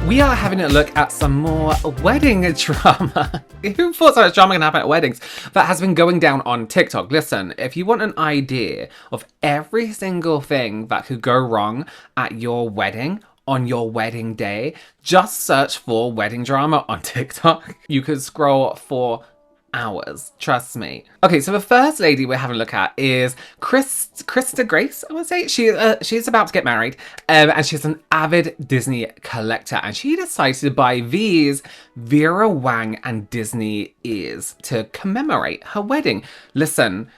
we are having a look at some more wedding drama. Who thought so much drama can happen at weddings? That has been going down on TikTok. Listen, if you want an idea of every single thing that could go wrong at your wedding, on your wedding day, just search for wedding drama on TikTok. You could scroll for hours, trust me. Okay, so the first lady we're having a look at is Krista Grace, I would say. She's about to get married, and she's an avid Disney collector, and she decided to buy these Vera Wang and Disney ears to commemorate her wedding. Listen,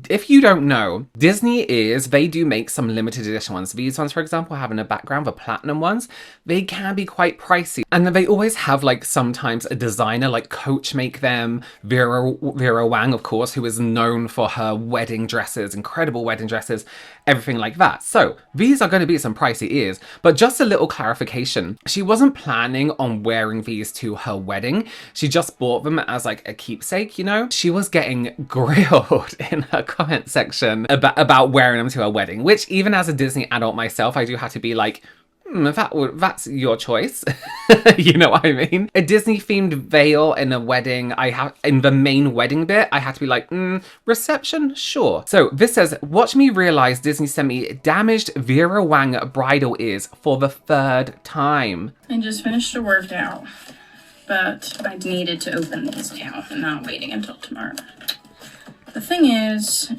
if you don't know, Disney ears, they do make some limited edition ones. These ones, for example, have in the background, the platinum ones, they can be quite pricey. And then they always have, like, sometimes a designer like Coach make them. Vera Wang, of course, who is known for her wedding dresses, incredible wedding dresses, everything like that. So these are going to be some pricey ears. But just a little clarification, she wasn't planning on wearing these to her wedding. She just bought them as like a keepsake, you know? She was getting grilled in her comment section about wearing them to her wedding, which even as a Disney adult myself, I do have to be like, that's your choice. You know what I mean? A Disney themed veil in a wedding, in the main wedding bit, I had to be like, reception? Sure. So this says, watch me realize Disney sent me damaged Vera Wang bridal ears for the 3rd time. I just finished a workout, but I needed to open these now and not waiting until tomorrow. The thing is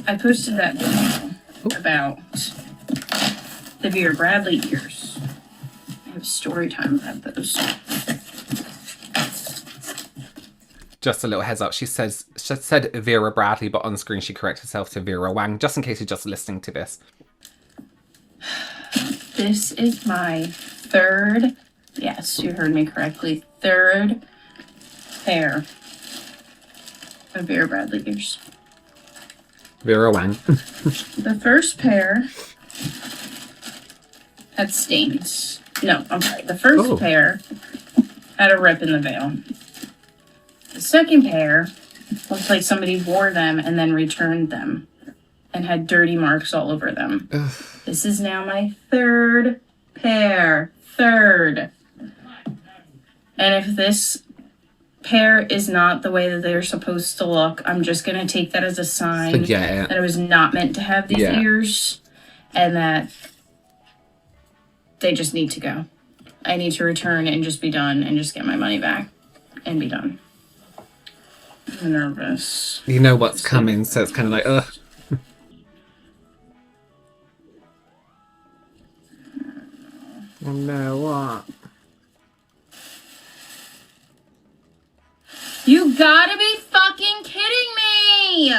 I posted that video about the Vera Bradley ears. I have story time about those. Just a little heads up, she said Vera Bradley, but on screen she corrected herself to Vera Wang, just in case you're just listening to this. This is my 3rd, yes, you heard me correctly, 3rd pair of Vera Bradley ears. Vera Wang. The first pair had stains. No, I'm sorry. The first pair had a rip in the veil. The second pair looked like somebody wore them and then returned them and had dirty marks all over them. Ugh. This is now my 3rd pair. 3rd. And if this pair is not the way that they're supposed to look, I'm just going to take that as a sign that I was not meant to have these ears and that they just need to go. I need to return and just be done and just get my money back and be done. I'm nervous. You know what's coming, so it's kind of like, ugh. Oh no, what? You gotta be fucking kidding me!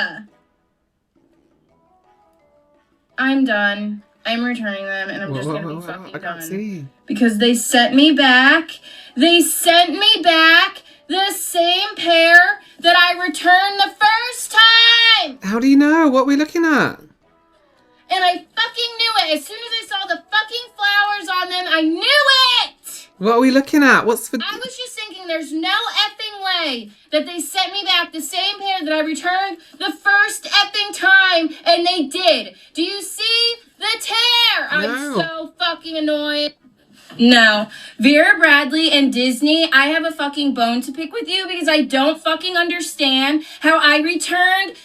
I'm done. I'm returning them, and I'm just gonna be fucking done. See. Because they sent me back. They sent me back the same pair that I returned the first time! How do you know? What are we looking at? And I fucking knew it. As soon as I saw the fucking flowers on them, I knew it! What are we looking at? What's the... I was just thinking there's no effing way that they sent me back the same pair that I returned the first effing time, and they did. Do you see the tear? No. I'm so fucking annoyed. No. Vera Bradley and Disney, I have a fucking bone to pick with you because I don't fucking understand how I returned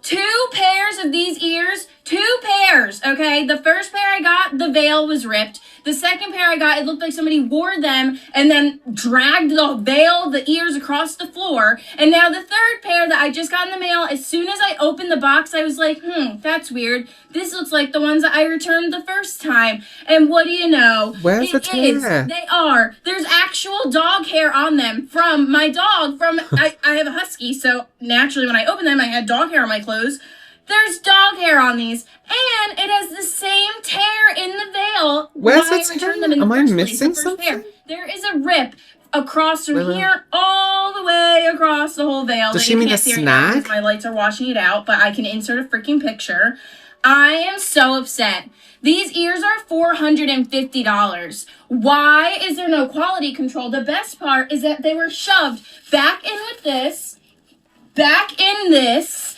2 pairs of these ears. 2 pairs, okay? The first pair I got, the veil was ripped. The second pair I got, it looked like somebody wore them and then dragged the veil, the ears across the floor. And now the 3rd pair that I just got in the mail, as soon as I opened the box, I was like, that's weird. This looks like the ones that I returned the first time. And what do you know? Where's the tear? They are. There's actual dog hair on them from my dog. I have a husky, so naturally when I opened them, I had dog hair on my clothes. There's dog hair on these, and it has the same tear in the veil. Where's the tear? Am I missing something? There is a rip across from here all the way across the whole veil. Does she mean a snag? My lights are washing it out, but I can insert a freaking picture. I am so upset. These ears are $450. Why is there no quality control? The best part is that they were shoved back in with this, back in this,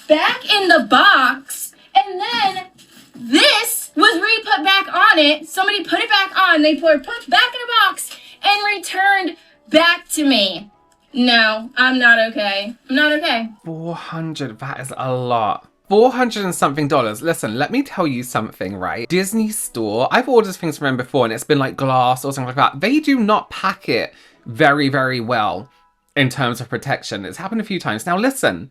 back in the box, and then this was re-put back on on it. Somebody put it back on. They put it back in a box and returned back to me. No, I'm not okay. I'm not okay. 400, that is a lot. 400 and something dollars. Listen, let me tell you something, right? Disney Store, I've ordered things from them before and it's been like glass or something like that. They do not pack it very, very well in terms of protection. It's happened a few times. Now listen,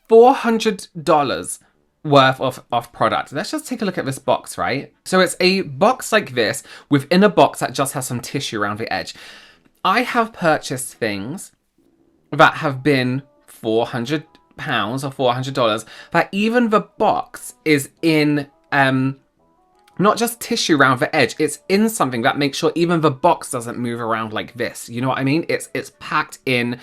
$400 worth of product. Let's just take a look at this box, right? So it's a box like this within a box that just has some tissue around the edge. I have purchased things that have been £400 or $400, that even the box is in not just tissue around the edge, it's in something that makes sure even the box doesn't move around like this. You know what I mean? It's packed in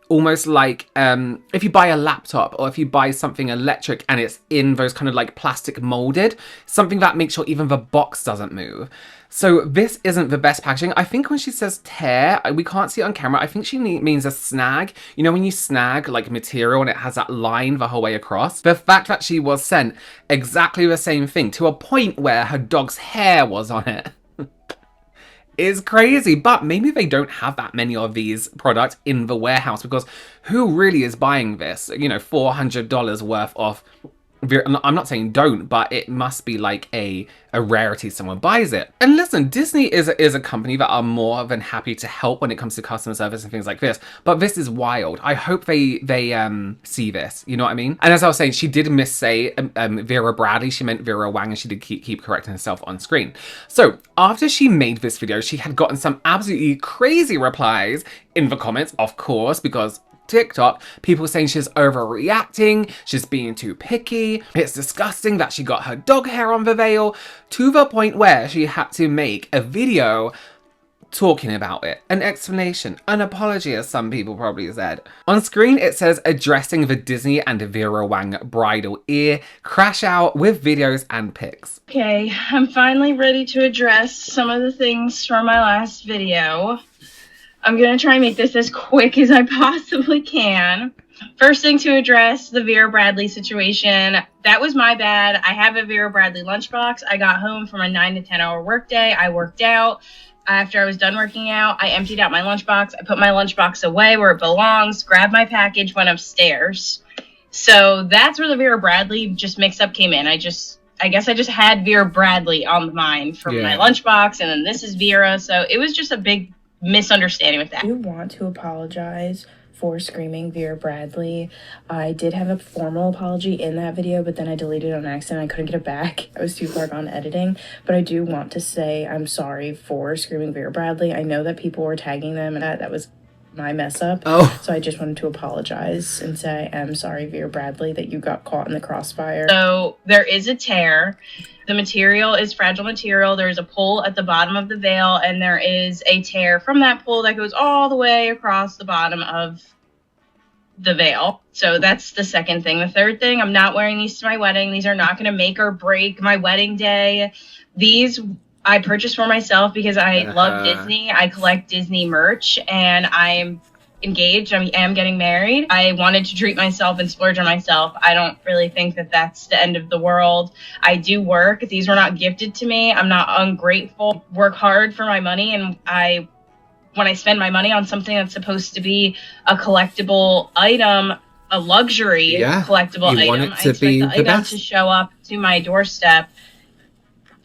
almost like if you buy a laptop or if you buy something electric and it's in those kind of like plastic molded, something that makes sure even the box doesn't move. So this isn't the best packaging. I think when she says tear, we can't see it on camera. I think she means a snag. You know when you snag like material and it has that line the whole way across? The fact that she was sent exactly the same thing to a point where her dog's hair was on it is crazy. But maybe they don't have that many of these products in the warehouse, because who really is buying this? You know, $400 worth of... I'm not saying don't, but it must be like a rarity someone buys it. And listen, Disney is a company that are more than happy to help when it comes to customer service and things like this. But this is wild. I hope they see this. You know what I mean? And as I was saying, she did missay Vera Bradley. She meant Vera Wang, and she did keep correcting herself on screen. So after she made this video, she had gotten some absolutely crazy replies in the comments, of course, because TikTok, people saying she's overreacting, she's being too picky, it's disgusting that she got her dog hair on the veil, to the point where she had to make a video talking about it, an explanation, an apology, as some people probably said. On screen it says addressing the Disney and Vera Wang bridal ear, crash out with videos and pics. Okay, I'm finally ready to address some of the things from my last video. I'm going to try and make this as quick as I possibly can. First thing to address, the Vera Bradley situation. That was my bad. I have a Vera Bradley lunchbox. I got home from a 9 to 10 hour workday. I worked out. After I was done working out, I emptied out my lunchbox. I put my lunchbox away where it belongs, grabbed my package, went upstairs. So that's where the Vera Bradley just mix-up came in. I guess I just had Vera Bradley on the mind from my lunchbox, and then this is Vera. So it was just a big misunderstanding with that. I do want to apologize for screaming Vera Bradley. I did have a formal apology in that video, but then I deleted it on accident. I couldn't get it back. I was too far gone editing. But I do want to say I'm sorry for screaming Vera Bradley. I know that people were tagging them, and that was my mess up. So I just wanted to apologize and say I am sorry, Vera Bradley, that you got caught in the crossfire. So there is a tear. The material is fragile material. There's a pull at the bottom of the veil, and there is a tear from that pull that goes all the way across the bottom of the veil. So that's the second thing. The third thing, I'm not wearing these to my wedding. These are not going to make or break my wedding day. These I purchased for myself because I love Disney. I collect Disney merch, and I'm engaged. I am getting married. I wanted to treat myself and splurge on myself. I don't really think that that's the end of the world. I do work. These were not gifted to me. I'm not ungrateful. Work hard for my money, and when I spend my money on something that's supposed to be a collectible item, a luxury collectible item, I expect the item to show up to my doorstep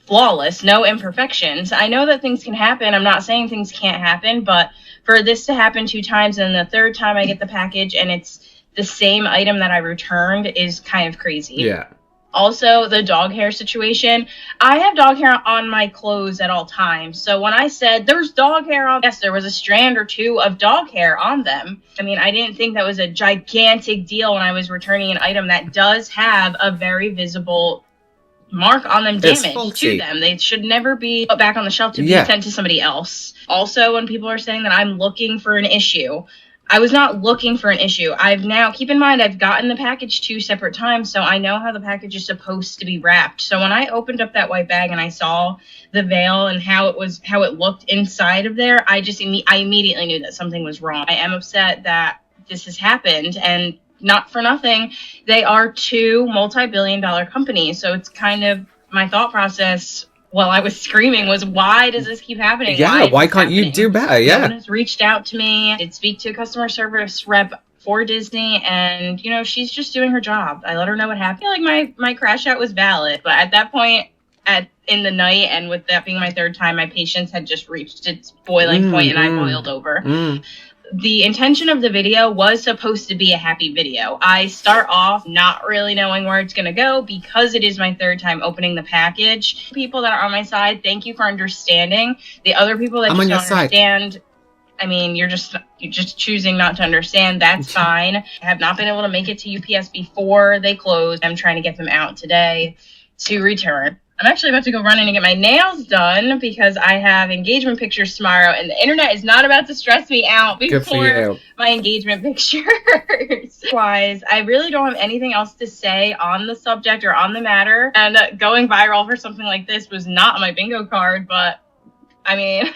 flawless, no imperfections. I know that things can happen. I'm not saying things can't happen, but for this to happen 2 times and the third time I get the package and it's the same item that I returned is kind of crazy. Yeah. Also, the dog hair situation. I have dog hair on my clothes at all times. So when I said there's dog hair on, yes, there was a strand or 2 of dog hair on them. I mean, I didn't think that was a gigantic deal when I was returning an item that does have a very visible mark on them, damage to them. They should never be put back on the shelf to be sent to somebody else. Also, when people are saying that I'm looking for an issue, I was not looking for an issue. Keep in mind, I've gotten the package 2 separate times, so I know how the package is supposed to be wrapped. So when I opened up that white bag and I saw the veil and how it looked inside of there, I immediately knew that something was wrong. I am upset that this has happened, and not for nothing, they are 2 multi-billion-dollar companies. So it's kind of, my thought process while I was screaming was, why does this keep happening? Yeah, why can't you do better? Yeah. No one has reached out to me. I did speak to a customer service rep for Disney, and you know, she's just doing her job. I let her know what happened. I feel like my crash out was valid, but at that point in the night, and with that being my third time, my patience had just reached its boiling point, and I boiled over. The intention of the video was supposed to be a happy video. I start off not really knowing where it's going to go because it is my third time opening the package. People that are on my side, thank you for understanding. The other people that just don't understand, I mean, you're just choosing not to understand. That's fine. I have not been able to make it to UPS before they closed. I'm trying to get them out today to return. I'm actually about to go running and get my nails done because I have engagement pictures tomorrow, and the internet is not about to stress me out before my engagement pictures. Wise, I really don't have anything else to say on the subject or on the matter, and going viral for something like this was not on my bingo card, but I mean,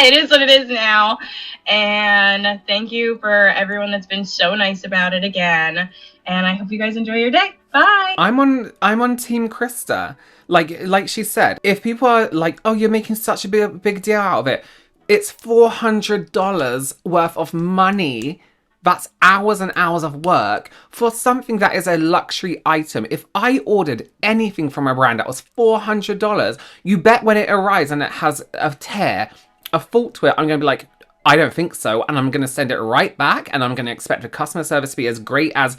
it is what it is now. And thank you for everyone that's been so nice about it again. And I hope you guys enjoy your day. Bye. I'm on Team Krista. Like she said, if people are like, oh, you're making such a big deal out of it, it's $400 worth of money. That's hours and hours of work for something that is a luxury item. If I ordered anything from a brand that was $400, you bet when it arrives and it has a tear, a fault to it, I'm going to be like, I don't think so. And I'm going to send it right back. And I'm going to expect the customer service to be as great as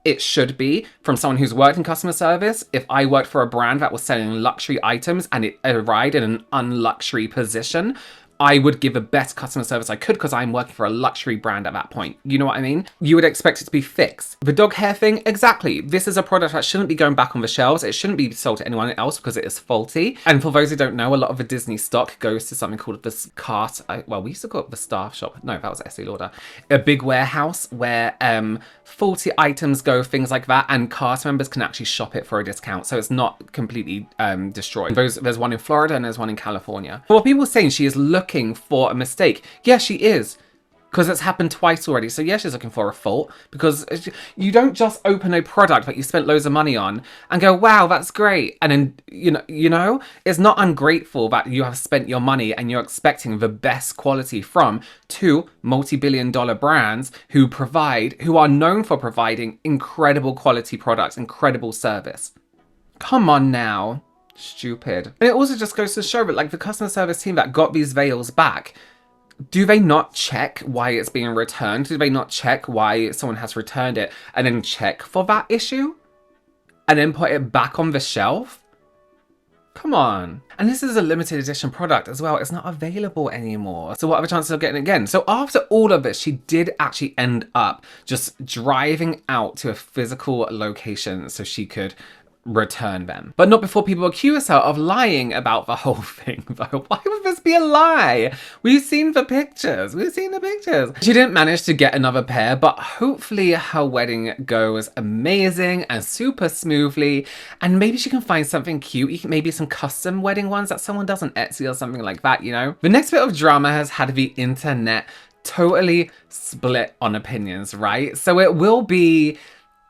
it should be from someone who's worked in customer service. If I worked for a brand that was selling luxury items and it arrived in an unluxury position, I would give the best customer service I could because I'm working for a luxury brand at that point. You know what I mean? You would expect it to be fixed. The dog hair thing, exactly. This is a product that shouldn't be going back on the shelves. It shouldn't be sold to anyone else because it is faulty. And for those who don't know, a lot of the Disney stock goes to something called the cart. Well, we used to call it the staff shop. No, that was Estee Lauder. A big warehouse where faulty items go, things like that. And cast members can actually shop it for a discount. So it's not completely destroyed. There's one in Florida and there's one in California. But what people are saying, she is looking for a mistake. Yeah, she is. Because it's happened twice already. So yeah, she's looking for a fault. Because you don't just open a product that you spent loads of money on and go, wow, that's great. And then, you know, it's not ungrateful that you have spent your money and you're expecting the best quality from two multi-billion-dollar brands who are known for providing incredible quality products, incredible service. Come on now. Stupid. And it also just goes to show that, like, the customer service team that got these veils back, do they not check why it's being returned? Do they not check why someone has returned it and then check for that issue and then put it back on the shelf? Come on. And this is a limited edition product as well. It's not available anymore. So what are the chances of getting it again? So after all of this, she did actually end up just driving out to a physical location so she could return them. But not before people accuse her of lying about the whole thing, though. Why would this be a lie? We've seen the pictures. She didn't manage to get another pair, but hopefully her wedding goes amazing and super smoothly, and maybe she can find something cute, maybe some custom wedding ones that someone does on Etsy or something like that, you know? The next bit of drama has had the internet totally split on opinions, right? So it will be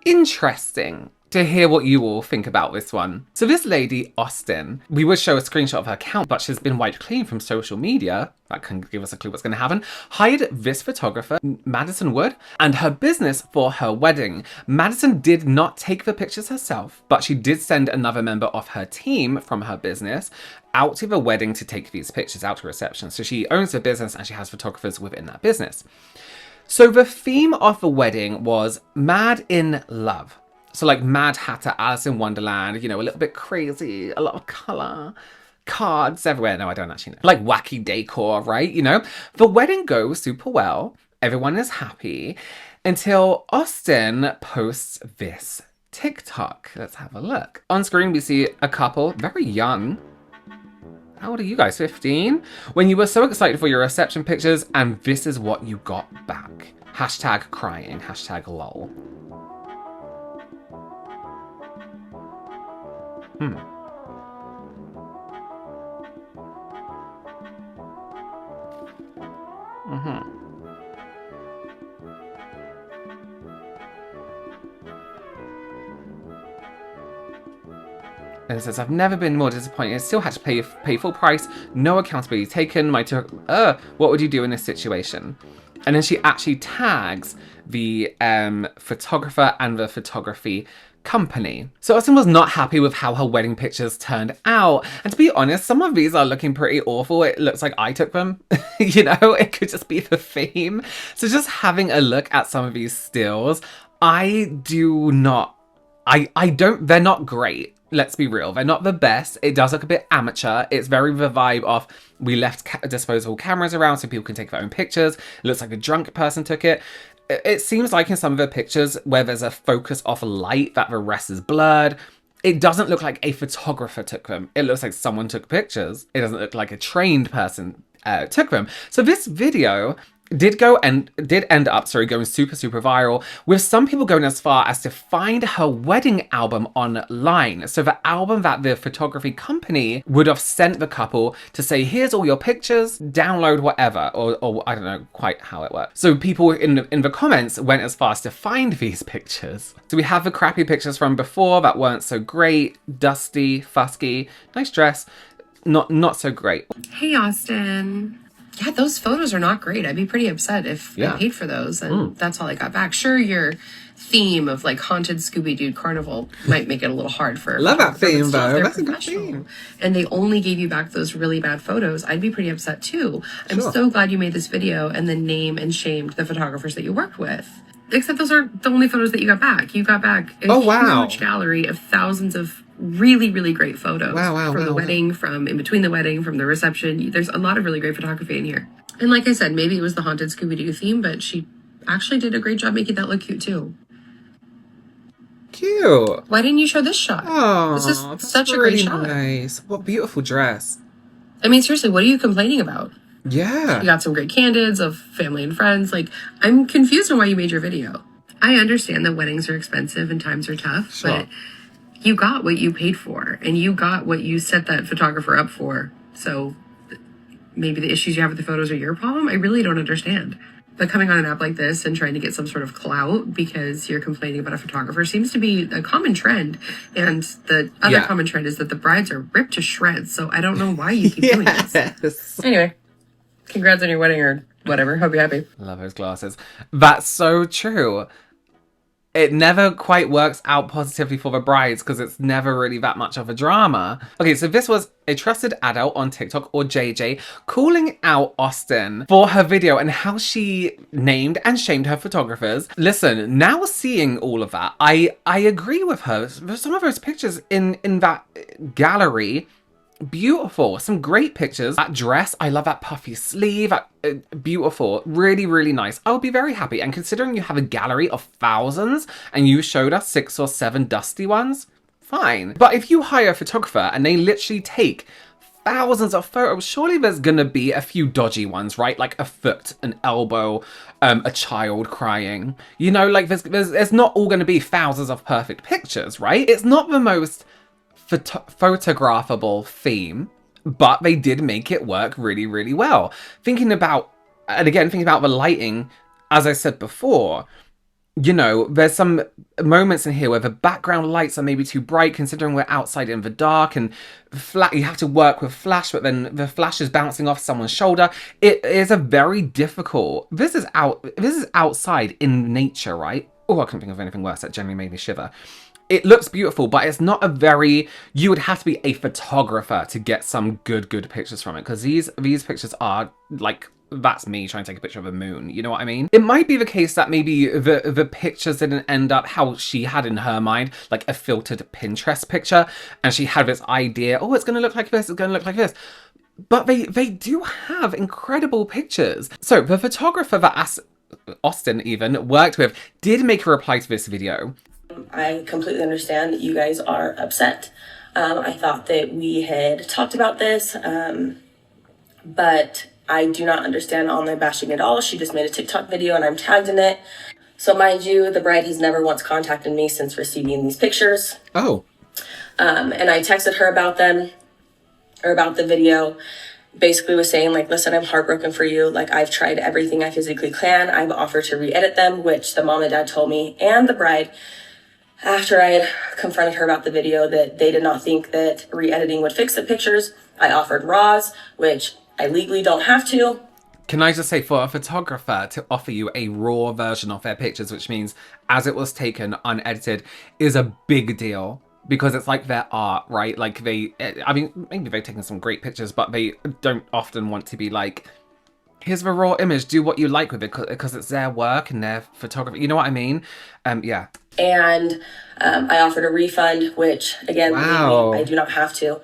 interesting to hear what you all think about this one. So this lady, Austin, we would show a screenshot of her account, but she's been wiped clean from social media. That can give us a clue what's going to happen. Hired this photographer, Madison Wood, and her business for her wedding. Madison did not take the pictures herself, but she did send another member of her team from her business out to the wedding to take these pictures, out to reception. So she owns the business and she has photographers within that business. So the theme of the wedding was Mad in Love. So like Mad Hatter, Alice in Wonderland, you know, a little bit crazy, a lot of colour, cards everywhere. No, I don't actually know. Like wacky decor, right? You know, the wedding goes super well. Everyone is happy until Austin posts this TikTok. Let's have a look. On screen, we see a couple, very young. How old are you guys, 15? When you were so excited for your reception pictures and this is what you got back. Hashtag crying, hashtag lol. Mm-hmm. And it says, I've never been more disappointed. I still had to pay full price. No accountability taken. What would you do in this situation? And then she actually tags the photographer and the photography company. So Austin was not happy with how her wedding pictures turned out. And to be honest, some of these are looking pretty awful. It looks like I took them. You know, it could just be the theme. So just having a look at some of these stills, they're not great. Let's be real. They're not the best. It does look a bit amateur. It's very the vibe of we left disposable cameras around so people can take their own pictures. It looks like a drunk person took it. It seems like in some of the pictures where there's a focus off light that the rest is blurred. It doesn't look like a photographer took them. It looks like someone took pictures. It doesn't look like a trained person took them. So this video did end up going super viral, with some people going as far as to find her wedding album online. So the album that the photography company would have sent the couple to say, here's all your pictures, download whatever, or I don't know quite how it works. So people in the comments went as far as to find these pictures. So we have the crappy pictures from before that weren't so great, dusty, fusky, nice dress, not so great. Hey, Austin. Yeah, those photos are not great. I'd be pretty upset if I paid for those and that's all I got back. Sure, your theme of like haunted Scooby-Doo carnival might make it a little hard for. Love that theme though. That's a good theme. And they only gave you back those really bad photos. I'd be pretty upset too. I'm so glad you made this video and then name and shamed the photographers that you worked with. Except those aren't the only photos that you got back. You got back a huge gallery of thousands of really great photos from the wedding, from in between the wedding, from the reception. There's a lot of really great photography in here. And like I said, maybe it was the haunted Scooby-Doo theme, but she actually did a great job making that look cute too. Cute. Why didn't you show this shot? Oh, this is such a great shot. Nice. What beautiful dress. I mean, seriously, what are you complaining about? Yeah. You got some great candids of family and friends. Like, I'm confused on why you made your video. I understand that weddings are expensive and times are tough, but you got what you paid for and you got what you set that photographer up for. So maybe the issues you have with the photos are your problem. I really don't understand. But coming on an app like this and trying to get some sort of clout because you're complaining about a photographer seems to be a common trend. And the other common trend is that the brides are ripped to shreds. So I don't know why you keep doing this. Anyway, congrats on your wedding or whatever. Hope you're happy. Love those glasses. That's so true. It never quite works out positively for the brides because it's never really that much of a drama. Okay, so this was a trusted adult on TikTok, or JJ, calling out Austin for her video and how she named and shamed her photographers. Listen, now seeing all of that, I agree with her. Some of those pictures in that gallery, beautiful. Some great pictures. That dress, I love that puffy sleeve. Beautiful. Really nice. I would be very happy. And considering you have a gallery of thousands and you showed us 6 or 7 dusty ones, fine. But if you hire a photographer and they literally take thousands of photos, surely there's gonna be a few dodgy ones, right? Like a foot, an elbow, a child crying. You know, like there's not all gonna be thousands of perfect pictures, right? It's not the most photographable theme, but they did make it work really well. Thinking about the lighting, as I said before, you know, there's some moments in here where the background lights are maybe too bright considering we're outside in the dark, and you have to work with flash, but then the flash is bouncing off someone's shoulder. It is a very difficult, this is outside in nature, right? Oh, I couldn't think of anything worse. That generally made me shiver. It looks beautiful, but it's not you would have to be a photographer to get some good pictures from it, because these pictures are like, that's me trying to take a picture of a moon, you know what I mean? It might be the case that maybe the pictures didn't end up how she had in her mind, like a filtered Pinterest picture, and she had this idea, oh, it's gonna look like this, it's gonna look like this. But they do have incredible pictures. So the photographer that Austin even worked with did make a reply to this video. I completely understand that you guys are upset. I thought that we had talked about this, but I do not understand online bashing at all. She just made a TikTok video and I'm tagged in it. So mind you, the bride has never once contacted me since receiving these pictures. Oh. And I texted her about them, or about the video. Basically was saying, like, listen, I'm heartbroken for you. Like, I've tried everything I physically can. I've offered to re-edit them, which the mom and dad told me, and the bride, After I had confronted her about the video that they did not think that re-editing would fix the pictures, I offered RAWs, which I legally don't have to. Can I just say, for a photographer to offer you a raw version of their pictures, which means as it was taken, unedited, is a big deal. Because it's like their art, right? Like I mean, maybe they've taken some great pictures, but they don't often want to be like, here's the raw image, do what you like with it, because it's their work and their photography. You know what I mean? Yeah. And I offered a refund, which, again, Wow. legally, I do not have to.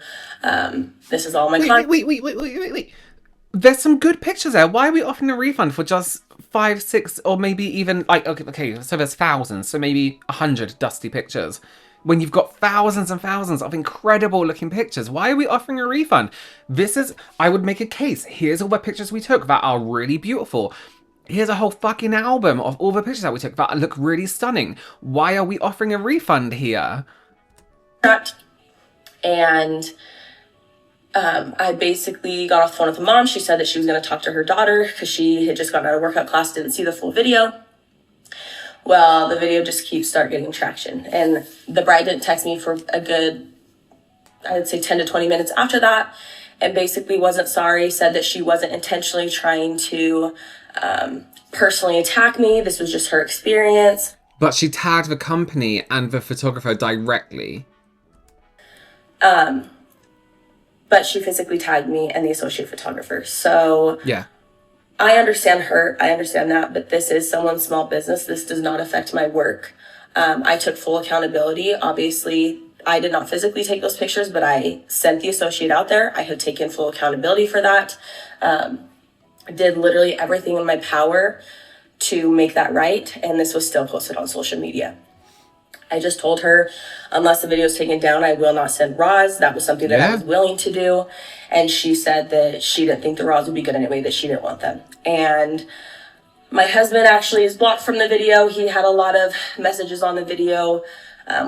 This is all my Wait. There's some good pictures there. Why are we offering a refund for just 5, 6, or maybe even, like, okay, so there's thousands, so maybe 100 dusty pictures. When you've got thousands and thousands of incredible looking pictures, why are we offering a refund? I would make a case. Here's all the pictures we took that are really beautiful. Here's a whole fucking album of all the pictures that we took that look really stunning. Why are we offering a refund here? And I basically got off the phone with the mom. She said that she was going to talk to her daughter because she had just gotten out of workout class, didn't see the full video. Well, the video just start getting traction. And the bride didn't text me for a good, I would say 10 to 20 minutes after that. And basically wasn't sorry, said that she wasn't intentionally trying to personally attack me. This was just her experience. But she tagged the company and the photographer directly. But she physically tagged me and the associate photographer. So yeah. I understand her. I understand that. But this is someone's small business. This does not affect my work. I took full accountability. Obviously, I did not physically take those pictures, but I sent the associate out there. I have taken full accountability for that. I did literally everything in my power to make that right. And this was still posted on social media. I just told her, unless the video is taken down, I will not send RAWs. That was something that I was willing to do. And she said that she didn't think the RAWs would be good anyway, that she didn't want them. And my husband actually is blocked from the video. He had a lot of messages on the video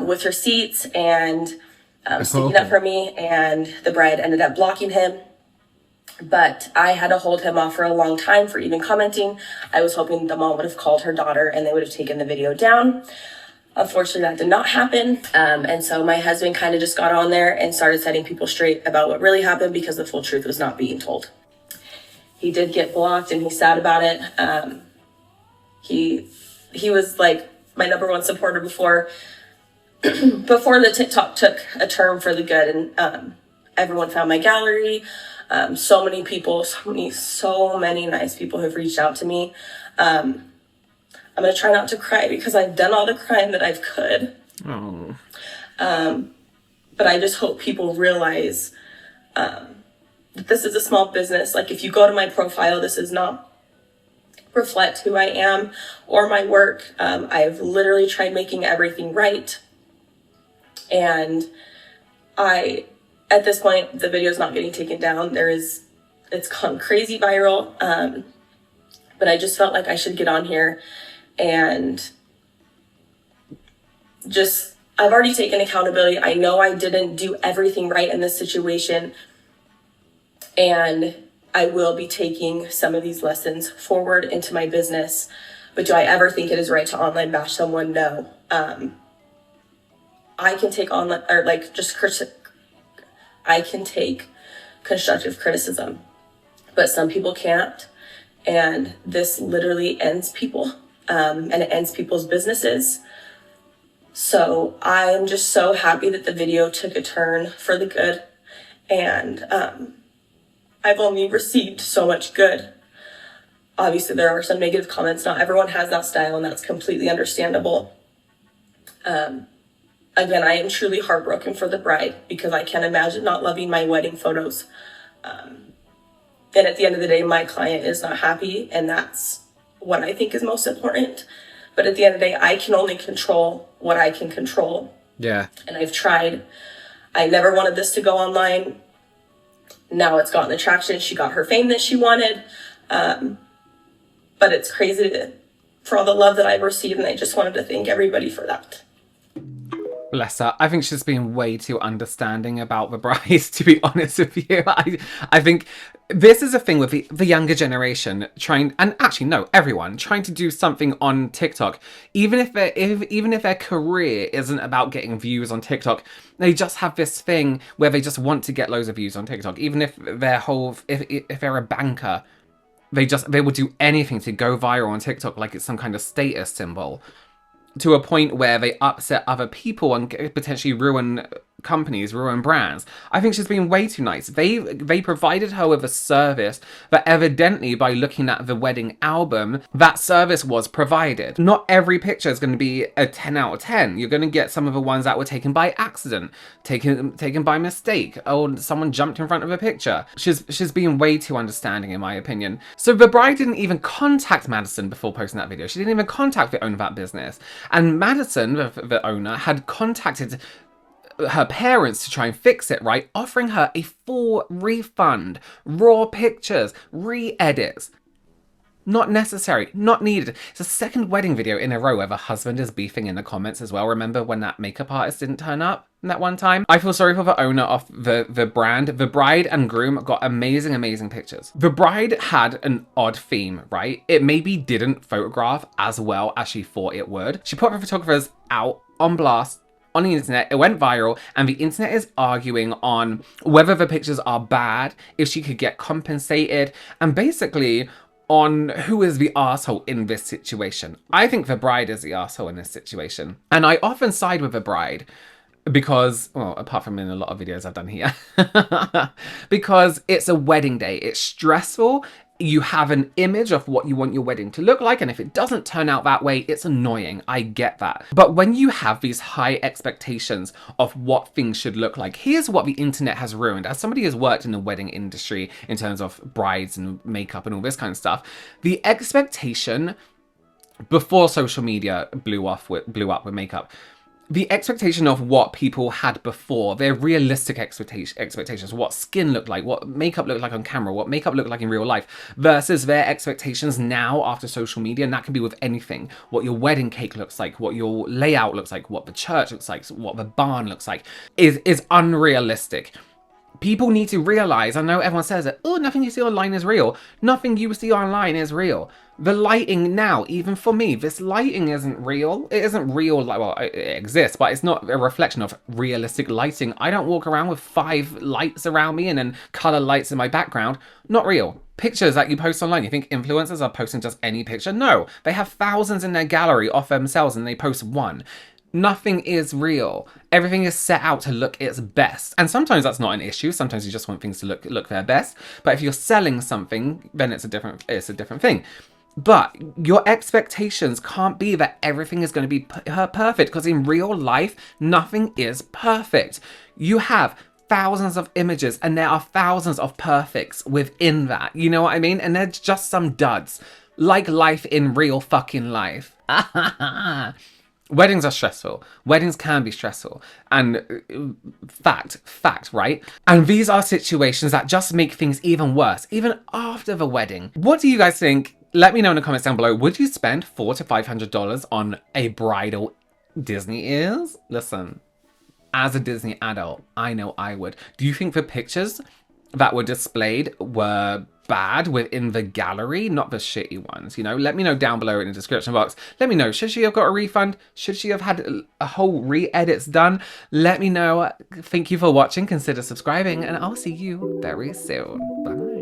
with receipts and sticking up for me. And the bride ended up blocking him. But I had to hold him off for a long time for even commenting. I was hoping the mom would have called her daughter and they would have taken the video down. Unfortunately, that did not happen. And so my husband kind of just got on there and started setting people straight about what really happened because the full truth was not being told. He did get blocked and he's sad about it. He was like my number one supporter before the TikTok took a turn for the good, and everyone found my gallery. So many people, so many nice people have reached out to me. I'm going to try not to cry because I've done all the crying that I could. Oh. But I just hope people realize that this is a small business. Like, if you go to my profile, this does not reflect who I am or my work. I've literally tried making everything right. And at this point, the video is not getting taken down. It's gone crazy viral. But I just felt like I should get on here and I've already taken accountability. I know I didn't do everything right in this situation, and I will be taking some of these lessons forward into my business. But do I ever think it is right to online bash someone? No. I can take I can take constructive criticism, but some people can't. And this literally ends people, and it ends people's businesses. So I'm just so happy that the video took a turn for the good. And I've only received so much good. Obviously, there are some negative comments. Not everyone has that style, and that's completely understandable. Again, I am truly heartbroken for the bride because I can't imagine not loving my wedding photos. And at the end of the day, my client is not happy, and that's what I think is most important. But at the end of the day, I can only control what I can control. Yeah. And I've tried. I never wanted this to go online. Now it's gotten the traction. She got her fame that she wanted. But it's crazy for all the love that I've received, and I just wanted to thank everybody for that. Bless her. I think she's been way too understanding about the brides, to be honest with you. I think this is a thing with the younger generation trying, and actually no, everyone trying to do something on TikTok, even if their career isn't about getting views on TikTok, they just have this thing where they just want to get loads of views on TikTok. Even if if they're a banker, they will do anything to go viral on TikTok like it's some kind of status symbol, to a point where they upset other people and potentially ruin companies, ruin brands. I think she's been way too nice. They provided her with a service that evidently, by looking at the wedding album, that service was provided. Not every picture is going to be a 10 out of 10. You're going to get some of the ones that were taken by accident, taken by mistake, or someone jumped in front of a picture. She's been way too understanding, in my opinion. So the bride didn't even contact Madison before posting that video. She didn't even contact the owner of that business. And Madison, the owner, had contacted her parents to try and fix it, right? Offering her a full refund, raw pictures, re-edits. Not necessary, not needed. It's the second wedding video in a row where the husband is beefing in the comments as well. Remember when that makeup artist didn't turn up that one time? I feel sorry for the owner of the brand. The bride and groom got amazing, amazing pictures. The bride had an odd theme, right? It maybe didn't photograph as well as she thought it would. She put the photographers out on blast on the internet, it went viral, and the internet is arguing on whether the pictures are bad, if she could get compensated, and basically on who is the arsehole in this situation. I think the bride is the arsehole in this situation. And I often side with the bride because, well, apart from in a lot of videos I've done here, because it's a wedding day, it's stressful. You have an image of what you want your wedding to look like, and if it doesn't turn out that way, it's annoying. I get that. But when you have these high expectations of what things should look like, here's what the internet has ruined. As somebody who's worked in the wedding industry in terms of brides and makeup and all this kind of stuff, the expectation before social media blew up with makeup, the expectation of what people had before, their realistic expectations, what skin looked like, what makeup looked like on camera, what makeup looked like in real life, versus their expectations now after social media, and that can be with anything. What your wedding cake looks like, what your layout looks like, what the church looks like, what the barn looks like, is unrealistic. People need to realize, I know everyone says that, oh, nothing you see online is real. Nothing you see online is real. The lighting now, even for me, this lighting isn't real. It isn't real, like, well, it exists, but it's not a reflection of realistic lighting. I don't walk around with 5 lights around me and then color lights in my background. Not real. Pictures that you post online, you think influencers are posting just any picture? No, they have thousands in their gallery of themselves and they post one. Nothing is real. Everything is set out to look its best. And sometimes that's not an issue. Sometimes you just want things to look their best. But if you're selling something, then it's a different thing. But your expectations can't be that everything is going to be perfect, because in real life, nothing is perfect. You have thousands of images and there are thousands of perfects within that. You know what I mean? And they're just some duds. Like life in real fucking life. Weddings are stressful. Weddings can be stressful. And fact, right? And these are situations that just make things even worse, even after the wedding. What do you guys think? Let me know in the comments down below. Would you spend $400 to $500 on a bridal Disney ears? Listen, as a Disney adult, I know I would. Do you think the pictures that were displayed were bad within the gallery, not the shitty ones? You know, let me know down below in the description box. Let me know, should she have got a refund? Should she have had a whole re-edits done? Let me know. Thank you for watching. Consider subscribing, and I'll see you very soon. Bye.